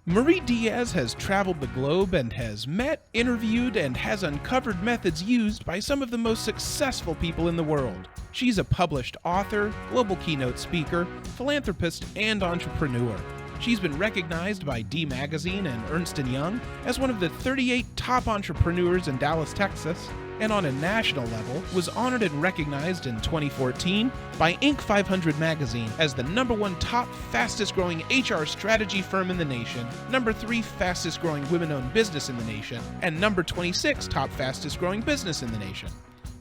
Marie Diaz has traveled the globe and has met, interviewed, and has uncovered methods used by some of the most successful people in the world. She's a published author, global keynote speaker, philanthropist, and entrepreneur. She's been recognized by D Magazine and Ernst Young as one of the 38 top entrepreneurs in Dallas, Texas, and on a national level was honored and recognized in 2014 by Inc. 500 magazine as the #1 top fastest growing HR strategy firm in the nation, #3 fastest growing women-owned business in the nation, and #26 top fastest growing business in the nation.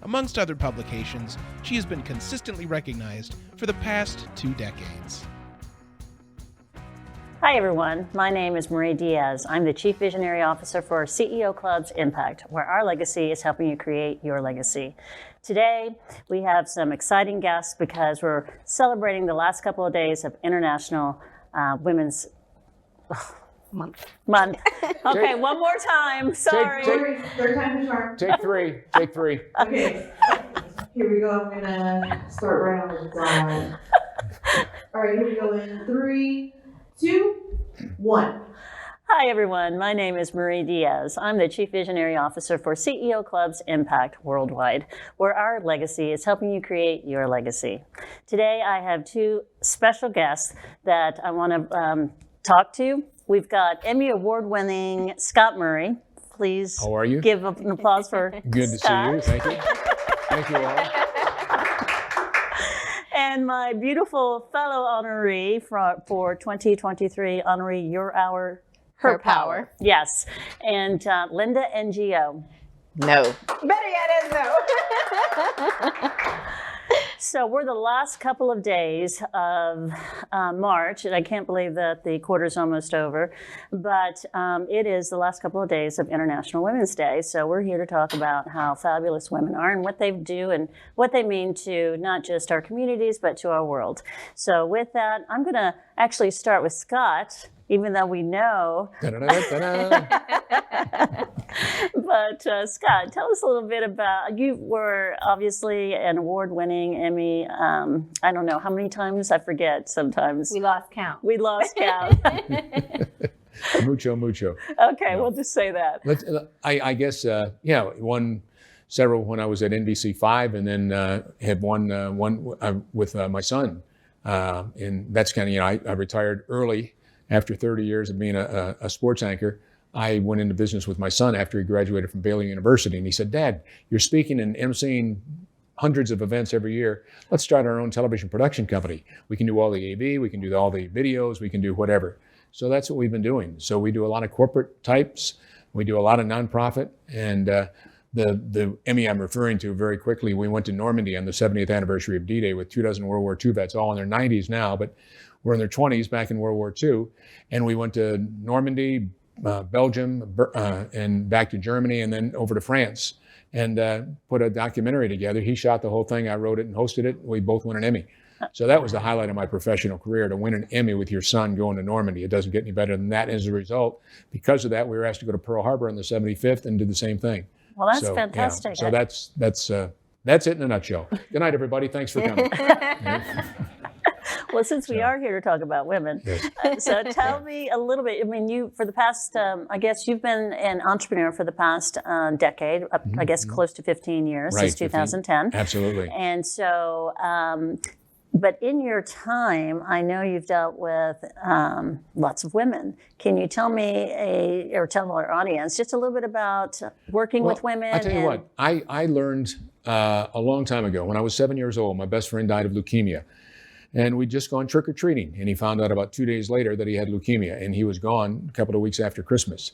Amongst other publications, she has been consistently recognized for the past 2 decades. Hi everyone, my name is Marie Diaz. I'm the Chief Visionary Officer for CEO Club's Impact, where our legacy is helping you create your legacy. Today, we have some exciting guests because we're celebrating the last couple of days of International Women's Month. Okay, one more time, sorry. Third time the charm. Take three. Okay, here we go. I'm gonna start right on the slide. All right, here we go in 3, 2, 1. Hi everyone, my name is Marie Diaz. I'm the Chief Visionary Officer for CEO Club's Impact Worldwide, where our legacy is helping you create your legacy. Today I have 2 special guests that I want to talk to. We've got Emmy Award-winning Scott Murray. Please How are you? Give an applause for Good to Scott. see you. Thank you. Thank you all. And my beautiful fellow honoree for 2023, honoree Your Hour, Her Power. Yes. And Linda NGO. No. Better yet is no. So we're the last couple of days of March, and I can't believe that the quarter's almost over, but it is the last couple of days of International Women's Day. So we're here to talk about how fabulous women are and what they do and what they mean to not just our communities, but to our world. So with that, I'm going to actually start with Scott, even though we know. But Scott, tell us a little bit about, you were obviously an award-winning Emmy, I don't know how many times, I forget sometimes. We lost count. Mucho. Okay, we'll just say that. I guess, won several when I was at NBC5 and then had one with my son. And that's kind of, I retired early after 30 years of being a sports anchor. I went into business with my son after he graduated from Baylor University. And he said, "Dad, you're speaking and emceeing hundreds of events every year. Let's start our own television production company. We can do all the AV, we can do all the videos, we can do whatever." So that's what we've been doing. So we do a lot of corporate types. We do a lot of nonprofit. And the Emmy I'm referring to very quickly, we went to Normandy on the 70th anniversary of D-Day with 24 World War II vets, all in their 90s now, but were in their 20s back in World War II. And we went to Normandy, Belgium, and back to Germany, and then over to France, and put a documentary together. He shot the whole thing. I wrote it and hosted it. We both won an Emmy. So that was the highlight of my professional career, to win an Emmy with your son going to Normandy. It doesn't get any better than that. As a result, because of that, we were asked to go to Pearl Harbor on the 75th and do the same thing. Well, that's fantastic. So that's it in a nutshell. Good night, everybody. Thanks for coming. Well, since we are here to talk about women, Yes. So tell me a little bit. I mean, you, for the past, I guess you've been an entrepreneur for the past decade, I guess close to 15 years, Right, since 2010. 15. Absolutely. And so, but in your time, I know you've dealt with lots of women. Can you tell me, or tell our audience, just a little bit about working with women? I'll tell you what, I learned a long time ago, when I was 7 years old, my best friend died of leukemia. And we'd just gone trick-or-treating, and he found out about 2 days later that he had leukemia, and he was gone a couple of weeks after Christmas.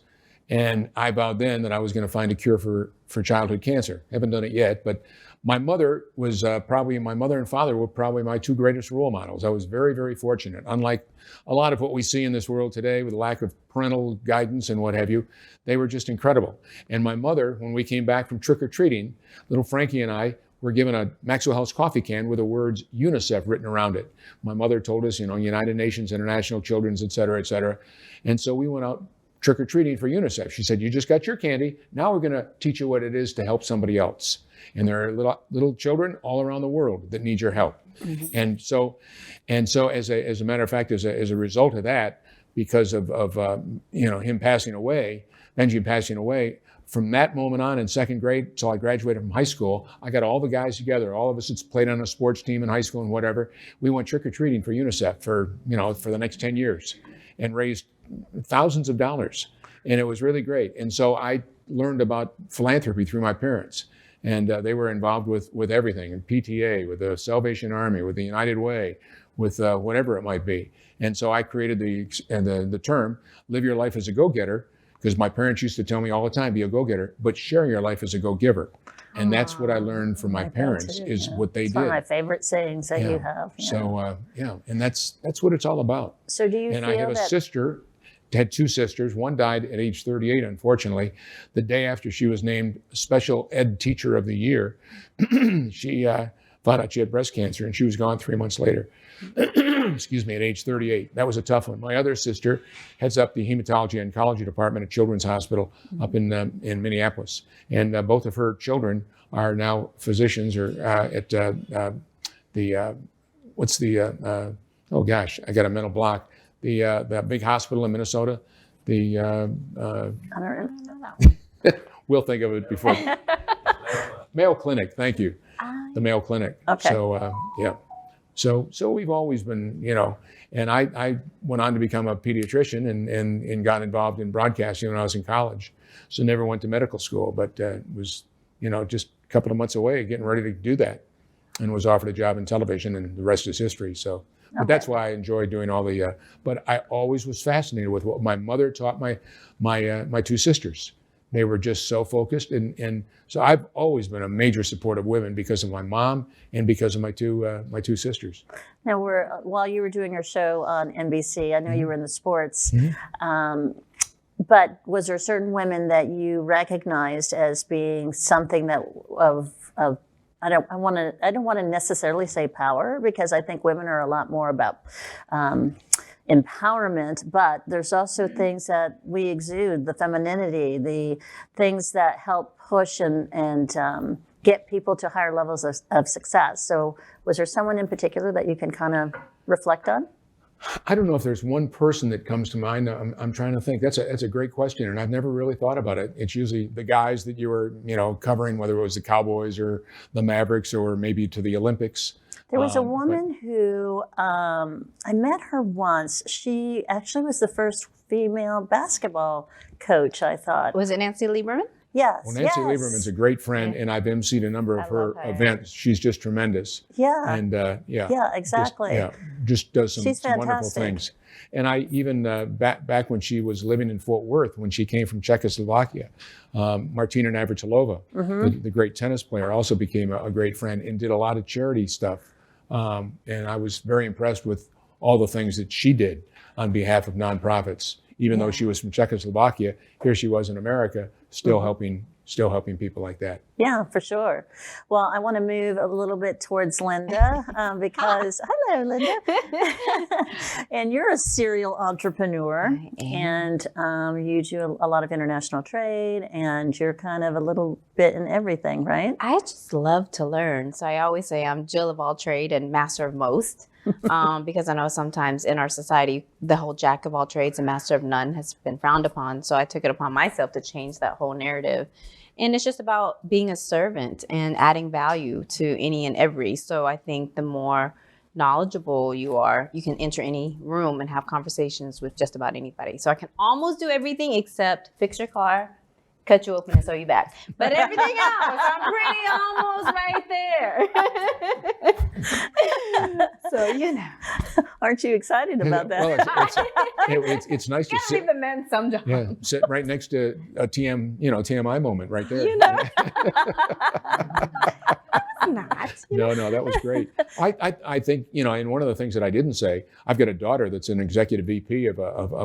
And I vowed then that I was going to find a cure for childhood cancer. Haven't done it yet, but my mother and father were probably my 2 greatest role models. I was very, very fortunate. Unlike a lot of what we see in this world today with lack of parental guidance and what have you, they were just incredible. And my mother, when we came back from trick-or-treating, little Frankie and I were given a Maxwell House coffee can with the words UNICEF written around it. My mother told us, United Nations, International Children's, et cetera, et cetera. And so we went out trick-or-treating for UNICEF. She said, "You just got your candy. Now we're going to teach you what it is to help somebody else. And there are little children all around the world that need your help." Mm-hmm. And so as a matter of fact, as a result of that, because of him passing away, Benji passing away. From that moment on in second grade till I graduated from high school, I got all the guys together, all of us that played on a sports team in high school and whatever. We went trick-or-treating for UNICEF for the next 10 years and raised thousands of dollars. And it was really great. And so I learned about philanthropy through my parents. And they were involved with everything, in PTA, with the Salvation Army, with the United Way, with whatever it might be. And so I created the term, live your life as a go-getter, because my parents used to tell me all the time, be a go-getter, but share your life as a go-giver. And that's what I learned from my parents, is what they did. One of my favorite sayings that you have. Yeah. So, and that's what it's all about. So do you and feel I have a sister, had two sisters. One died at age 38, unfortunately. The day after she was named Special Ed Teacher of the Year, she found out she had breast cancer, and she was gone 3 months later. Excuse me, at age 38. That was a tough one. My other sister heads up the hematology and oncology department at Children's Hospital up in Minneapolis. And both of her children are now physicians at oh gosh, I got a mental block. The big hospital in Minnesota. I don't really know that. We'll think of it before. Mayo Clinic, thank you. The Mayo Clinic. Okay. So, So we've always been, and I went on to become a pediatrician and got involved in broadcasting when I was in college. So never went to medical school, but was, just a couple of months away getting ready to do that, and was offered a job in television, and the rest is history. So, but that's why I enjoy doing all the, but I always was fascinated with what my mother taught my two sisters. They were just so focused, and so I've always been a major supporter of women because of my mom and because of my two sisters. Now, while you were doing your show on NBC, I know you were in the sports, but was there certain women that you recognized as being something that I don't want to necessarily say power, because I think women are a lot more about empowerment, but there's also things that we exude, the femininity, the things that help push and get people to higher levels of success. So was there someone in particular that you can kind of reflect on? I don't know if there's one person that comes to mind. I'm trying to think. That's a great question, and I've never really thought about it. It's usually the guys that you were, covering, whether it was the Cowboys or the Mavericks or maybe to the Olympics. There was a woman who, I met her once. She actually was the first female basketball coach, I thought. Was it Nancy Lieberman? Yes. Well, Nancy Lieberman's a great friend, and I've emceed a number of her events. She's just tremendous. Yeah. And Yeah, exactly. Just does some wonderful fantastic. things. And I even, back when she was living in Fort Worth, when she came from Czechoslovakia, Martina Navratilova, the great tennis player, also became a great friend and did a lot of charity stuff. And I was very impressed with all the things that she did on behalf of nonprofits. Even though she was from Czechoslovakia, here she was in America, still helping people like that. Yeah, for sure. Well, I want to move a little bit towards Linda because, hello, Linda. And you're a serial entrepreneur, and you do a lot of international trade, and you're kind of a little bit in everything, right? I just love to learn. So I always say I'm Jill of all trade and master of most. Because I know sometimes in our society, the whole jack of all trades and master of none has been frowned upon. So I took it upon myself to change that whole narrative. And it's just about being a servant and adding value to any and every. So I think the more knowledgeable you are, you can enter any room and have conversations with just about anybody. So I can almost do everything except fix your car, cut you open and sew you back. But everything else, I'm pretty almost right there. So, Aren't you excited about that? Well, it's nice to gotta leave the men some job. Yeah, sit right next to a TMI moment right there. Not. No, that was great. I think, and one of the things that I didn't say, I've got a daughter that's an executive VP of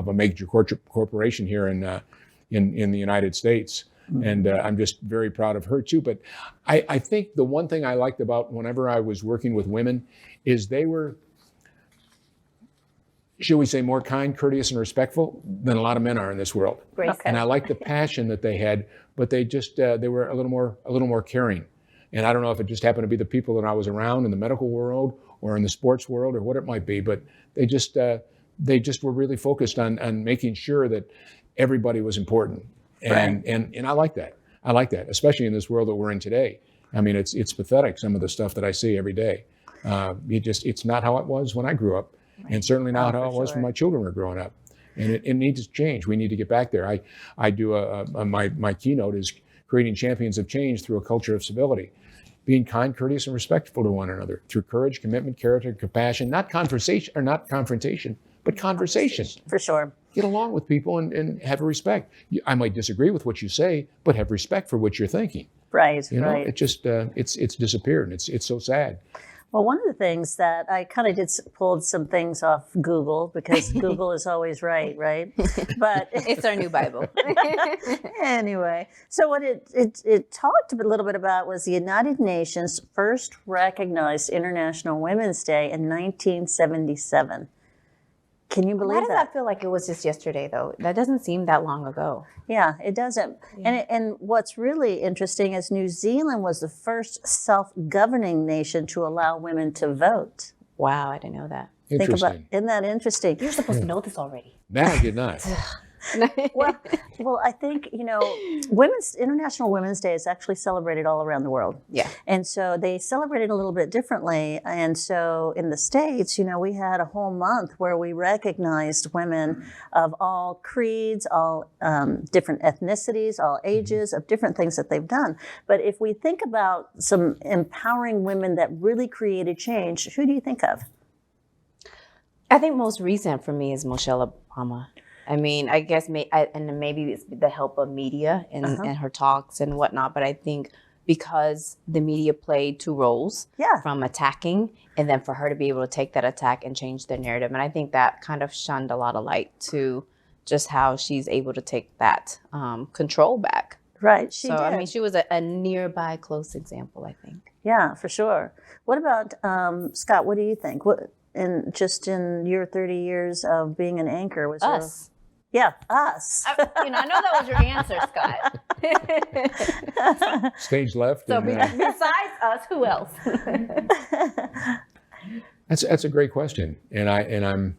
a major corporation here in the United States. And I'm just very proud of her too. But I think the one thing I liked about whenever I was working with women is they were, should we say, more kind, courteous, and respectful than a lot of men are in this world. Great. And I liked the passion that they had, but they just they were a little more caring. And I don't know if it just happened to be the people that I was around in the medical world or in the sports world or what it might be, but they just they just were really focused on making sure that everybody was important. And I like that. I like that, especially in this world that we're in today. I mean, it's pathetic, some of the stuff that I see every day. It's not how it was when I grew up, and certainly not how it was when my children were growing up. And it needs to change. We need to get back there. I do my keynote is creating champions of change through a culture of civility, being kind, courteous, and respectful to one another through courage, commitment, character, compassion, not confrontation, but conversation. For sure. Get along with people and have a respect. I might disagree with what you say, but have respect for what you're thinking. Right. You know, right. it just it's disappeared, and it's so sad. Well, one of the things that I kind of pulled some things off Google, because Google is always right? But It's our new Bible. anyway, so what it talked a little bit about was the United Nations first recognized International Women's Day in 1977. Can you Why believe does that feel like it was just yesterday, though? That doesn't seem that long ago. Yeah, it doesn't. Yeah. And what's really interesting is New Zealand was the first self-governing nation to allow women to vote. Wow, I didn't know that. Think about, Interesting. isn't that interesting? You're supposed to know this already. That I did not. Well, I think, International Women's Day is actually celebrated all around the world. Yeah. And so they celebrate it a little bit differently. And so in the States, we had a whole month where we recognized women of all creeds, all different ethnicities, all ages, of different things that they've done. But if we think about some empowering women that really created change, who do you think of? I think most recent for me is Michelle Obama. I mean, I guess, and maybe it's the help of media and her talks and whatnot, but I think because the media played two roles, from attacking and then for her to be able to take that attack and change the narrative. And I think that kind of shined a lot of light to just how she's able to take that control back. Right, she did. I mean, she was a nearby close example, I think. Yeah, for sure. What about, Scott, what do you think? In your 30 years of being an anchor, was Us. Yeah, us. I know that was your answer, Scott. Stage left. So and, besides us, who else? that's a great question, and I'm.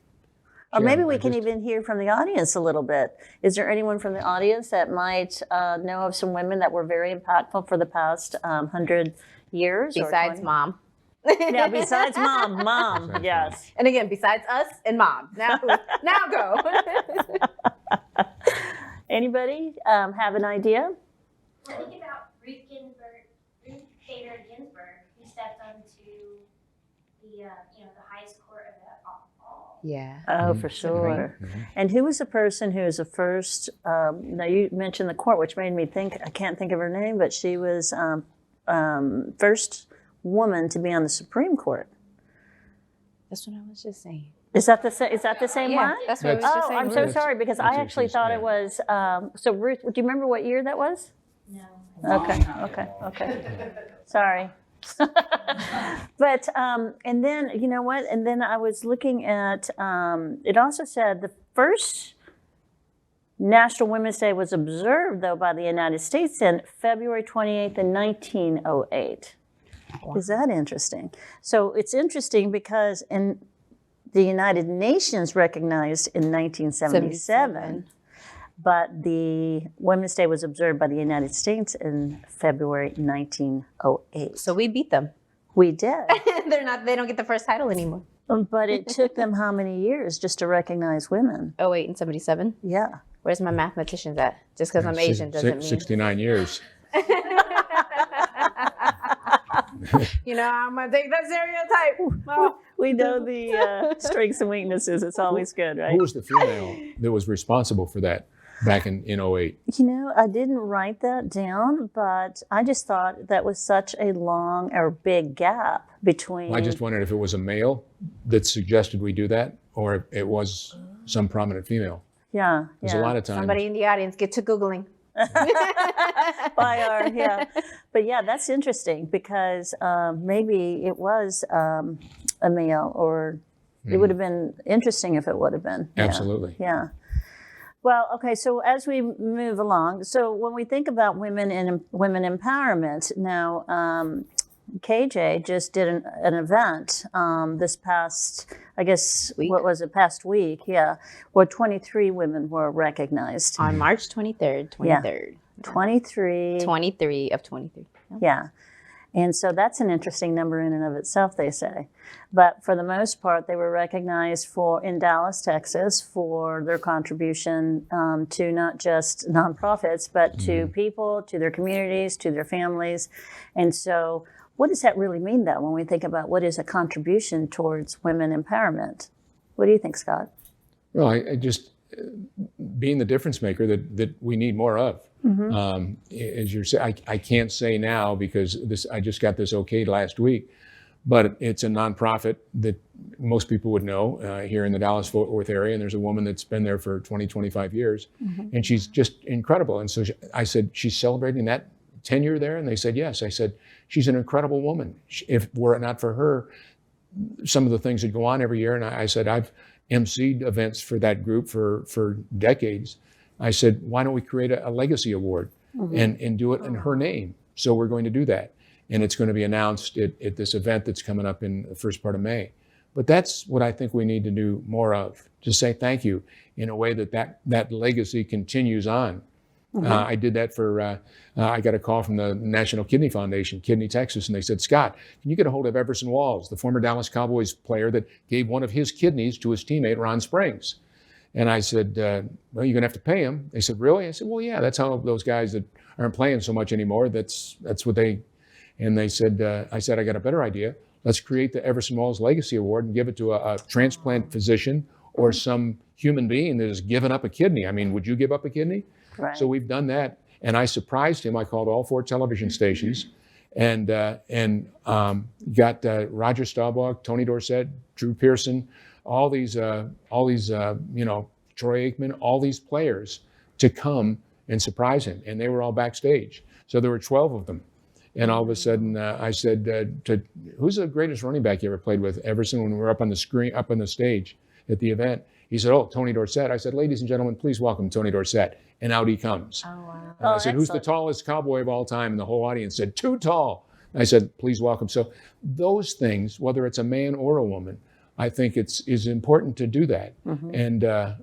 Or maybe we can even hear from the audience a little bit. Is there anyone from the audience that might know of some women that were very impactful for the past 100 years? Besides mom. Yeah, besides mom, yes. And again, besides us and mom. Now go. Anybody have an idea? Well, think about Ruth Bader Ginsburg, who stepped onto the highest court of all. Yeah. Oh, for sure. And who was the person who was the first? Now you mentioned the court, which made me think. I can't think of her name, but she was first woman to be on the Supreme Court. That's what I was just saying. Is that the same Yeah, one? that's what I was just saying. I'm so sorry because I actually thought it was. So Ruth, do you remember what year that was? No. Okay. Sorry. But and then you know what? And then I was looking at. It also said the first National Women's Day was observed though by the United States in February 28th in 1908. Wow. Is that interesting? So it's interesting because in the United Nations recognized in 1977, but the Women's Day was observed by the United States in February 1908. So we beat them. We did. They don't get the first title anymore. But it took them how many years just to recognize women? 08 and 77? Yeah. Where's my mathematicians at? Just because I'm Asian doesn't mean. 69 years. I'm going to take that stereotype. Oh. We know the strengths and weaknesses. It's always good, right? Who was the female that was responsible for that back in 08? I didn't write that down, but I just thought that was such a long or big gap between. I just wondered if it was a male that suggested we do that, or if it was some prominent female. Yeah. There's a lot of times. Somebody in the audience, get to Googling. But yeah, that's interesting because maybe it was a male, or it would have been interesting if it would have been. Absolutely. Yeah. Well, okay. So as we move along, so when we think about women and women empowerment, now KJ just did an event this past, I guess, Week? what was it, past week, yeah, where 23 women were recognized. On March 23rd, 23rd. 23. 23 of 23. Yeah. And so that's an interesting number in and of itself, they say. But for the most part, they were recognized in Dallas, Texas, for their contribution to not just nonprofits, but to people, to their communities, to their families. And so what does that really mean, though, when we think about what is a contribution towards women empowerment? What do you think, Scott? Well, I just being the difference maker that we need more of. As you're saying, I can't say now because I just got this okayed last week, but it's a nonprofit that most people would know here in the Dallas-Fort Worth area. And there's a woman that's been there for 20, 25 years, and she's just incredible. And so I said, she's celebrating that tenure there? And they said, yes. I said, she's an incredible woman. If were it not for her, some of the things that go on every year. And I said, I've emceed events for that group for decades. I said, why don't we create a legacy award and do it in her name? So we're going to do that. And it's going to be announced at this event that's coming up in the first part of May. But that's what I think we need to do more of, to say thank you in a way that legacy continues on. I did that I got a call from the National Kidney Foundation, Kidney, Texas, and they said, Scott, can you get a hold of Everson Walls, the former Dallas Cowboys player that gave one of his kidneys to his teammate, Ron Springs? And I said, well, you're going to have to pay him. They said, really? I said, well, yeah, that's how those guys that aren't playing so much anymore, that's what they, and they said, I said, I got a better idea. Let's create the Everson Walls Legacy Award and give it to a transplant physician or some human being that has given up a kidney. I mean, would you give up a kidney? Right. So we've done that. And I surprised him. I called all 4 television stations and got Roger Staubach, Tony Dorsett, Drew Pearson, all these Troy Aikman, all these players to come and surprise him. And they were all backstage. So there were 12 of them. And all of a sudden, I said, who's the greatest running back you ever played with, Everson, when we were up on the screen, up on the stage at the event? He said, oh, Tony Dorsett. I said, ladies and gentlemen, please welcome Tony Dorsett. And out he comes. Oh, wow. And I said, who's the tallest cowboy of all time? And the whole audience said, too tall. And I said, please welcome. So those things, whether it's a man or a woman, I think it's important to do that. And, I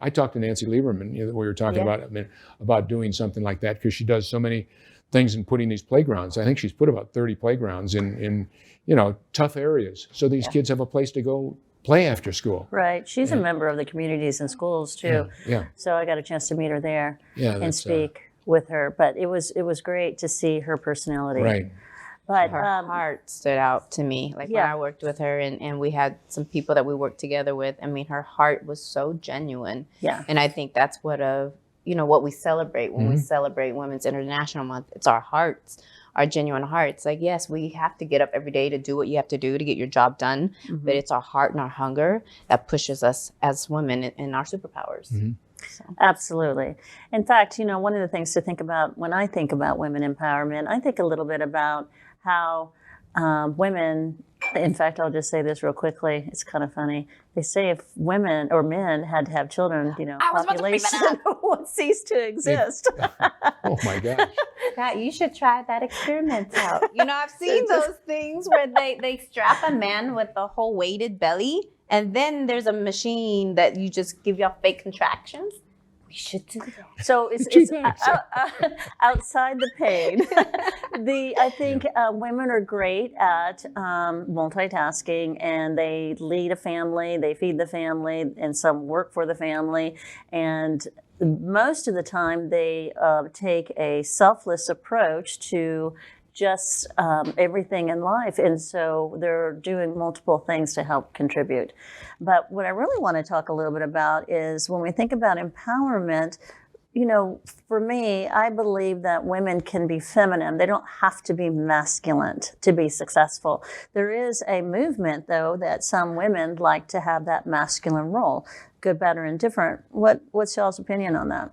talked to Nancy Lieberman, we were talking about doing something like that because she does so many things in putting these playgrounds. I think she's put about 30 playgrounds in tough areas. So these kids have a place to go play after school. Right. She's a member of the communities and schools too. Yeah. So I got a chance to meet her there and Yeah, speak with her. But it was great to see her personality. Right. But Her heart stood out to me. Like when I worked with her and we had some people that we worked together with, I mean, her heart was so genuine. Yeah. And I think that's what we celebrate when we celebrate Women's International Month. It's our hearts, our genuine hearts. Like, yes, we have to get up every day to do what you have to do to get your job done. But it's our heart and our hunger that pushes us as women in our superpowers. So. Absolutely. In fact, one of the things to think about when I think about women empowerment, I think a little bit about how women, in fact, I'll just say this real quickly. It's kind of funny. They say if women or men had to have children, population would cease to exist. Oh my gosh. God, you should try that experiment out. I've seen those things where they strap a man with a whole weighted belly, and then there's a machine that you just give y'all fake contractions. We should do that. So it's outside the pain. I think women are great at multitasking, and they lead a family, they feed the family, and some work for the family. And most of the time, they take a selfless approach to just everything in life. And so they're doing multiple things to help contribute. But what I really want to talk a little bit about is when we think about empowerment, for me, I believe that women can be feminine. They don't have to be masculine to be successful. There is a movement, though, that some women like to have that masculine role, good, better, and different. What's y'all's opinion on that?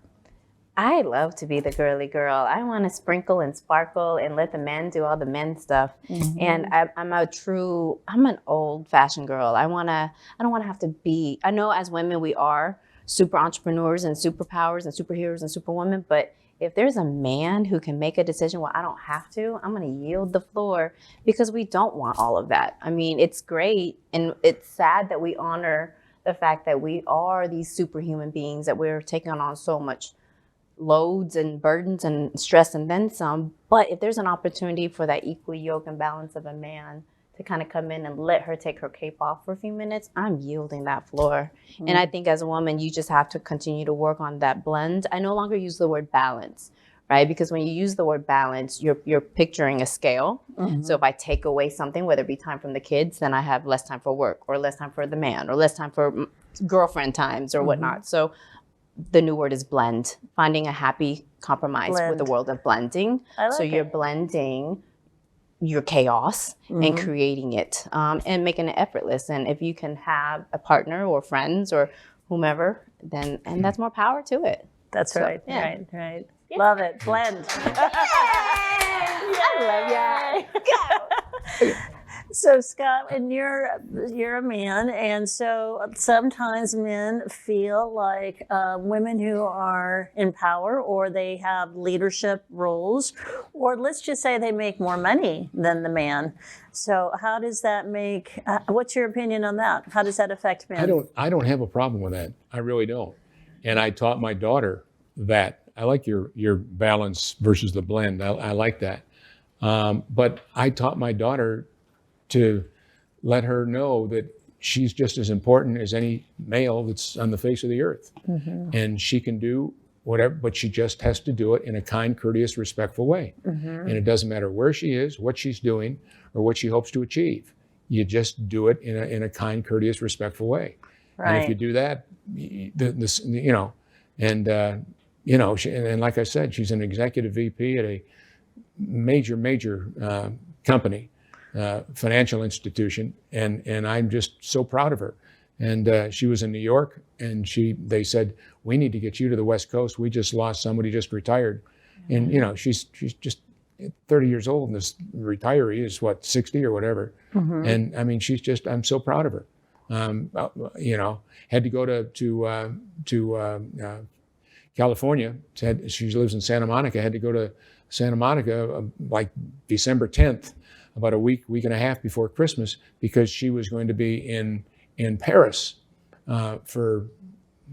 I love to be the girly girl. I want to sprinkle and sparkle and let the men do all the men stuff. And I'm an old fashioned girl. I don't want to have to be, I know as women we are super entrepreneurs and superpowers and superheroes and superwomen, but if there's a man who can make a decision, well, I don't have to, I'm going to yield the floor, because we don't want all of that. I mean, it's great, and it's sad that we honor the fact that we are these superhuman beings, that we're taking on so much loads and burdens and stress and then some. But if there's an opportunity for that equal yoke and balance of a man to kind of come in and let her take her cape off for a few minutes, I'm yielding that floor. And I think as a woman, you just have to continue to work on that blend. I no longer use the word balance, right? Because when you use the word balance, you're picturing a scale. So if I take away something, whether it be time from the kids, then I have less time for work, or less time for the man, or less time for girlfriend times or whatnot. So the new word is blend, finding a happy compromise with the world of blending. So you're blending your chaos and creating it, and making it effortless. And if you can have a partner or friends or whomever, then, and that's more power to it. That's So, right. yeah. Right. Love it. Blend. I love you. So Scott, and you're a man, and so sometimes men feel like women who are in power, or they have leadership roles, or let's just say they make more money than the man. So how does that make? What's your opinion on that? How does that affect men? I don't have a problem with that. I really don't. And I taught my daughter that. I like your balance versus the blend. I like that. But I taught my daughter to let her know that she's just as important as any male that's on the face of the earth. And she can do whatever, but she just has to do it in a kind, courteous, respectful way. And it doesn't matter where she is, what she's doing, or what she hopes to achieve. You just do it in a kind, courteous, respectful way. Right. And if you do that, and like I said, she's an executive VP at a major company. Financial institution, and I'm just so proud of her. And she was in New York, and they said, we need to get you to the West Coast. We just lost somebody, just retired. And she's just 30 years old, and this retiree is 60 or whatever. And I mean, I'm so proud of her. Had to go to California. She lives in Santa Monica. Had to go to Santa Monica like December 10th. About a week and a half before Christmas, because she was going to be in Paris for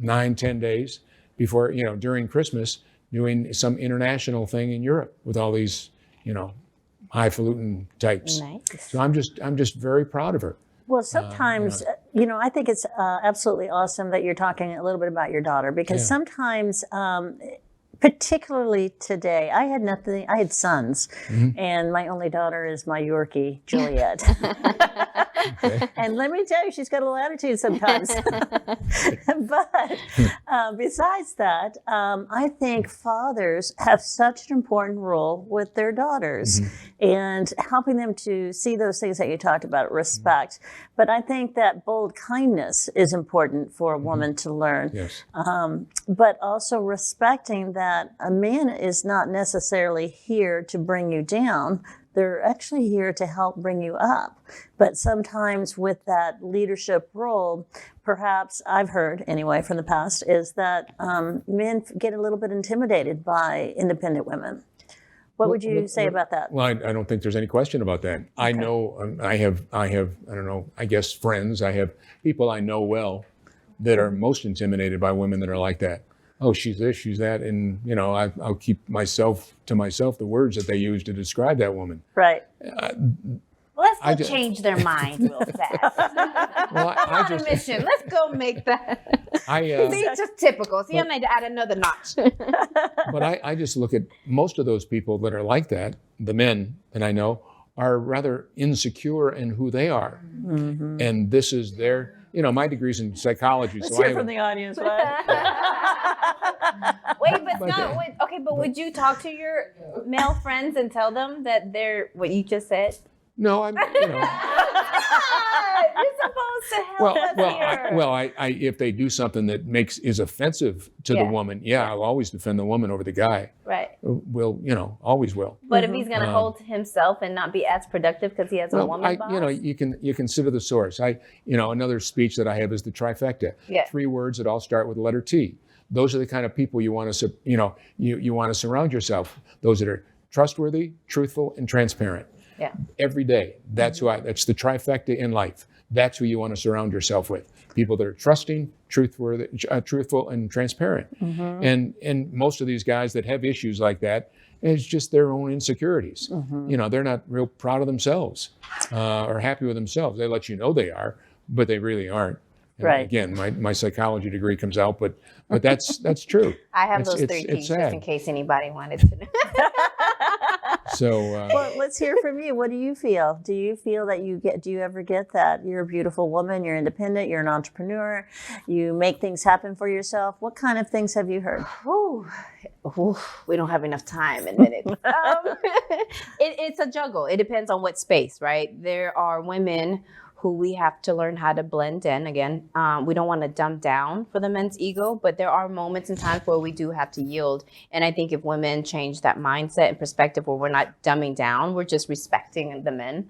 9-10 days before, during Christmas, doing some international thing in Europe with all these, highfalutin types. Nice. So I'm just very proud of her. Well, sometimes, I think it's absolutely awesome that you're talking a little bit about your daughter, because sometimes, particularly today, I had sons, and my only daughter is my Yorkie, Juliet. And let me tell you, she's got a little attitude sometimes. But besides that, I think fathers have such an important role with their daughters and helping them to see those things that you talked about, respect. But I think that bold kindness is important for a woman to learn. Yes. But also respecting that a man is not necessarily here to bring you down. They're actually here to help bring you up. But sometimes with that leadership role, perhaps I've heard anyway from the past, is that men get a little bit intimidated by independent women. What would you say about that? Well, I don't think there's any question about that. Okay. I know, I have, I don't know, I guess friends, I have people I know well that are most intimidated by women that are like that. Oh, she's this, she's that. And, I'll keep to myself the words that they use to describe that woman. Right. Let's change their mind real fast. Well, I'm on a mission. Let's go make that. See, just typical. See, I need to add another notch. But I just look at most of those people that are like that, the men that I know, are rather insecure in who they are. And this is their, my degree's in psychology. Let's so hear from the audience, right? Wait, but Scott, but would you talk to your male friends and tell them that they're what you just said? No, I'm. You're supposed to help us here. If they do something that is offensive to the woman, I'll always defend the woman over the guy. Right. Always will. But if he's going to hold to himself and not be as productive because he has a woman boss? You consider the source. Another speech that I have is the trifecta. Yeah. 3 words that all start with the letter T. those are the kind of people you want to, you want to surround yourself. Those that are trustworthy, truthful, and transparent. Yeah. Every day. That's that's the trifecta in life. That's who you want to surround yourself with. People that are trusting, truthful, and transparent. And most of these guys that have issues like that, it's just their own insecurities. They're not real proud of themselves or happy with themselves. They let you know they are, but they really aren't. And Right. Again, my psychology degree comes out, but that's true. I have those 3 keys just in case anybody wanted to know. So Well, let's hear from you. What do you feel? Do you feel that do you ever get that you're a beautiful woman, you're independent, you're an entrepreneur, you make things happen for yourself? What kind of things have you heard? Ooh, we don't have enough time in minutes. It's a juggle. It depends on what space, right? There are women who we have to learn how to blend in. Again, we don't want to dumb down for the men's ego, but there are moments and times where we do have to yield. And I think if women change that mindset and perspective where we're not dumbing down, we're just respecting the men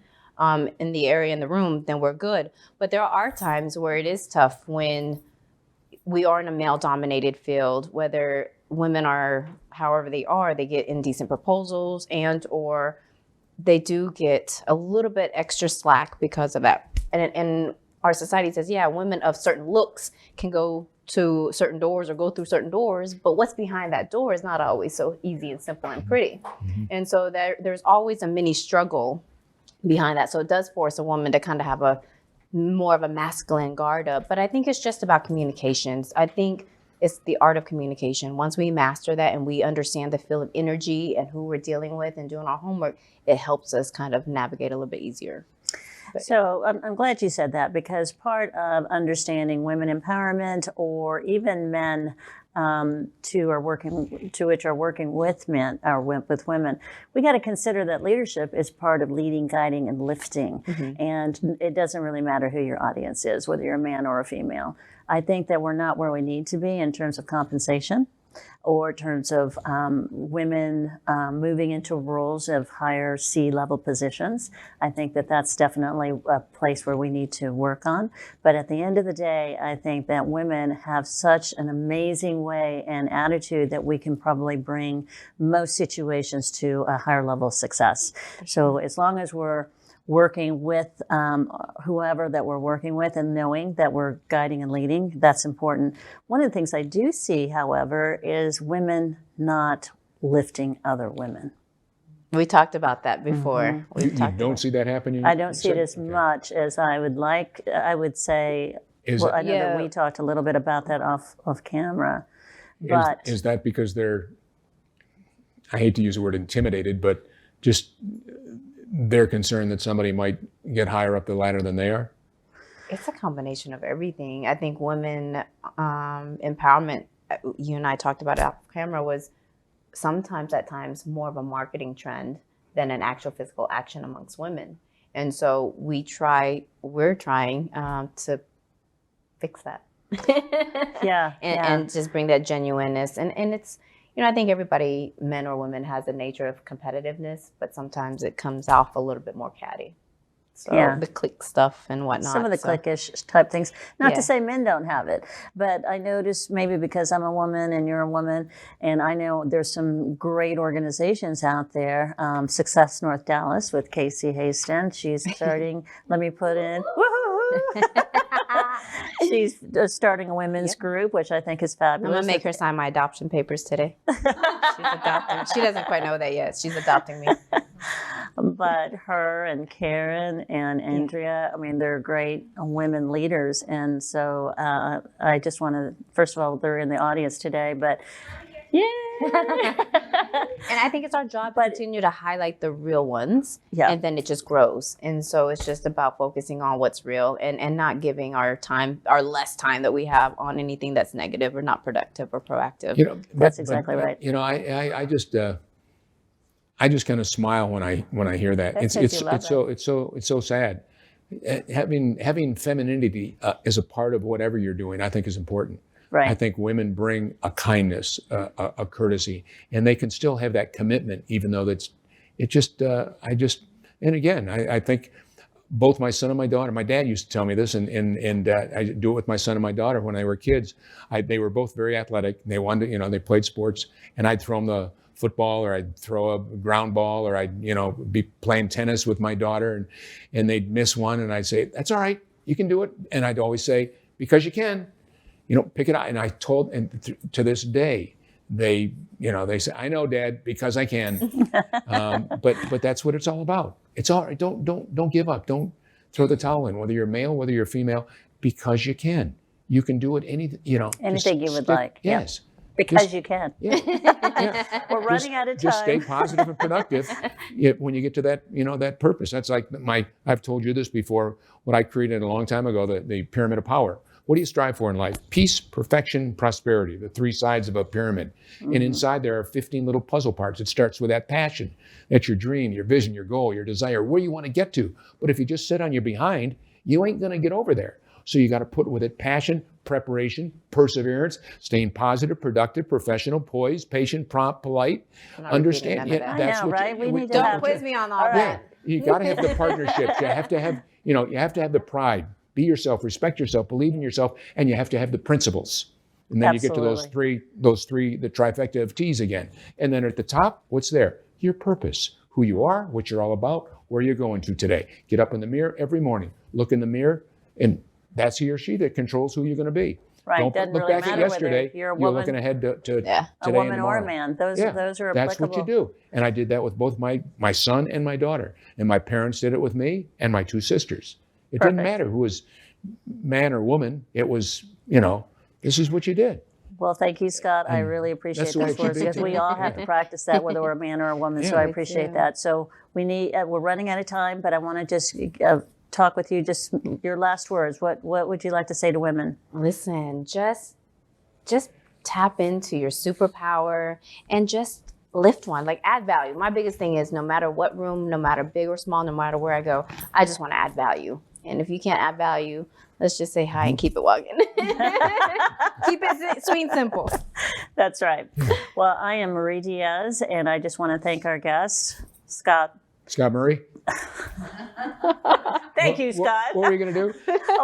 in the area, in the room, then we're good. But there are times where it is tough when we are in a male-dominated field, whether women are, however they get indecent proposals or they do get a little bit extra slack because of that. And our society says, yeah, women of certain looks can go to certain doors or go through certain doors, but what's behind that door is not always so easy and simple and pretty. And so there's always a mini struggle behind that. So it does force a woman to kind of have a more of a masculine guard up. But I think it's just about communications. I think it's the art of communication. Once we master that and we understand the field of energy and who we're dealing with and doing our homework, it helps us kind of navigate a little bit easier. So I'm glad you said that, because part of understanding women empowerment, or even men which are working with men or with women, we got to consider that leadership is part of leading, guiding, and lifting. And it doesn't really matter who your audience is, whether you're a man or a female. I think that we're not where we need to be in terms of compensation, or in terms of women moving into roles of higher C-level positions. I think that that's definitely a place where we need to work on. But at the end of the day, I think that women have such an amazing way and attitude that we can probably bring most situations to a higher level of success. So as long as we're working with whoever that we're working with and knowing that we're guiding and leading, that's important. One of the things I do see, however, is women not lifting other women. We talked about that before. You don't see that happening? I don't see it as much as I would like. I would say, I know that we talked a little bit about that off camera. But is that because they're, I hate to use the word intimidated, but just they're concerned that somebody might get higher up the ladder than they are? It's a combination of everything. I think women empowerment, you and I talked about it off camera, was sometimes at times more of a marketing trend than an actual physical action amongst women. And so we're trying to fix that. And just bring that genuineness. And it's, I think everybody, men or women, has a nature of competitiveness, but sometimes it comes off a little bit more catty. So the clique stuff and whatnot. Some of the cliquish type things. Not to say men don't have it, but I notice maybe because I'm a woman and you're a woman, and I know there's some great organizations out there. Success North Dallas with Casey Haston. She's starting, let me put in, woohoo! She's starting a women's group, which I think is fabulous. I'm going to make her sign my adoption papers today. She's adopting. She doesn't quite know that yet. She's adopting me. But her and Karen and Andrea, I mean, they're great women leaders. And so I just want to, first of all, they're in the audience today, but yeah. And I think it's our job to continue to highlight the real ones, and then it just grows. And so it's just about focusing on what's real and not giving our less time that we have on anything that's negative or not productive or proactive. That's exactly right. I just kind of smile when I hear that. It's so sad. Having femininity as a part of whatever you're doing, I think, is important. Right. I think women bring a kindness, a courtesy, and they can still have that commitment, even though I think both my son and my daughter. My dad used to tell me this, and I do it with my son and my daughter when they were kids. They were both very athletic. They wanted to, they played sports, and I'd throw them the football, or I'd throw a ground ball, or I'd, be playing tennis with my daughter, and they'd miss one, and I'd say, that's all right, you can do it. And I'd always say, because you can, pick it out. And I told, and to this day, they say, I know, Dad, because I can. But that's what it's all about. It's all right. Don't give up. Don't throw the towel in, whether you're male, whether you're female, because you can. You can do it anything you would like. Yes. Because you can. Yeah. We're running out of time. Just stay positive and productive when you get to that, that purpose. That's like I've told you this before, what I created a long time ago, the pyramid of power. What do you strive for in life? Peace, perfection, prosperity, the three sides of a pyramid. Mm-hmm. And inside there are 15 little puzzle parts. It starts with that passion. That's your dream, your vision, your goal, your desire, where you want to get to. But if you just sit on your behind, you ain't going to get over there. So you got to put with it passion, preparation, perseverance, staying positive, productive, professional, poised, patient, prompt, polite. Understand? Yeah, that's what right? We need to don't quiz me on all that. You got to have the partnerships. You have to have, you have to have the pride. Be yourself, respect yourself, believe in yourself, and you have to have the principles. And then you get to those three, the trifecta of T's again. And then at the top, what's there? Your purpose, who you are, what you're all about, where you're going to today. Get up in the mirror every morning, look in the mirror, and that's he or she that controls who you're going to be. Right. Don't doesn't look really back at matter yesterday. whether you're a You're woman, looking ahead to today a woman and or tomorrow. a man. Those are applicable. That's what you do. And I did that with both my son and my daughter. And my parents did it with me and my two sisters. It didn't matter who was man or woman. It was, this is what you did. Well, thank you, Scott. I really appreciate those words because we all have to practice that, whether we're a man or a woman. So I appreciate that. So we're running out of time, but I want to just talk with you. Just your last words. What would you like to say to women? Listen, just tap into your superpower and just lift one. Like, add value. My biggest thing is, no matter what room, no matter big or small, no matter where I go, I just want to add value. And if you can't add value, let's just say hi and keep it walking. Keep it sweet and simple. That's right. Well, I am Marie Diaz, and I just want to thank our guests, Scott Murray. Thank you, Scott. What were you going to do? I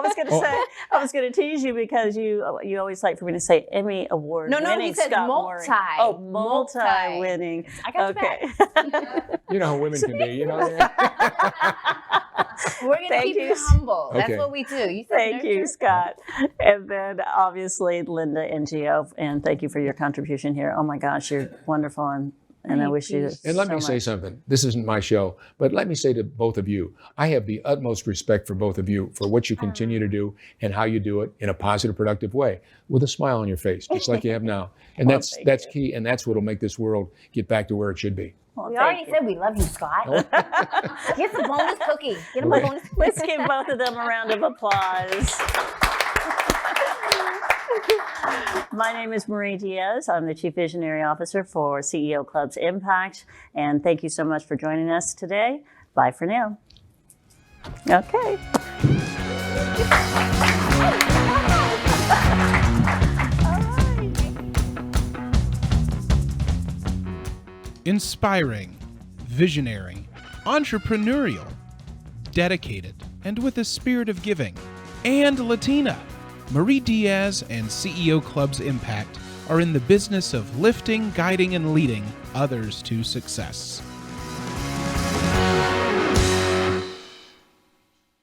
was going to tease you because you always like for me to say Emmy Award winning. No, he said Scott multi. Murray. Oh, multi-winning. I got you back. You know how women can be, We're going to keep you humble. That's what we do. You said thank you, Scott. And then obviously Linda and Gio, and thank you for your contribution here. Oh my gosh, you're wonderful, and I wish you And let me say something. This isn't my show, but let me say to both of you, I have the utmost respect for both of you for what you continue to do and how you do it in a positive, productive way with a smile on your face, just like you have now. And that's key, and that's what will make this world get back to where it should be. Well, we already said we love you, Scott. Get the bonus cookie. Get him a bonus cookie. Let's give both of them a round of applause. My name is Marie Diaz. I'm the Chief Visionary Officer for CEO Club's Impact. And thank you so much for joining us today. Bye for now. Okay. Inspiring, visionary, entrepreneurial, dedicated, and with a spirit of giving, and Latina. Marie Diaz and CEO Club's Impact are in the business of lifting, guiding, and leading others to success.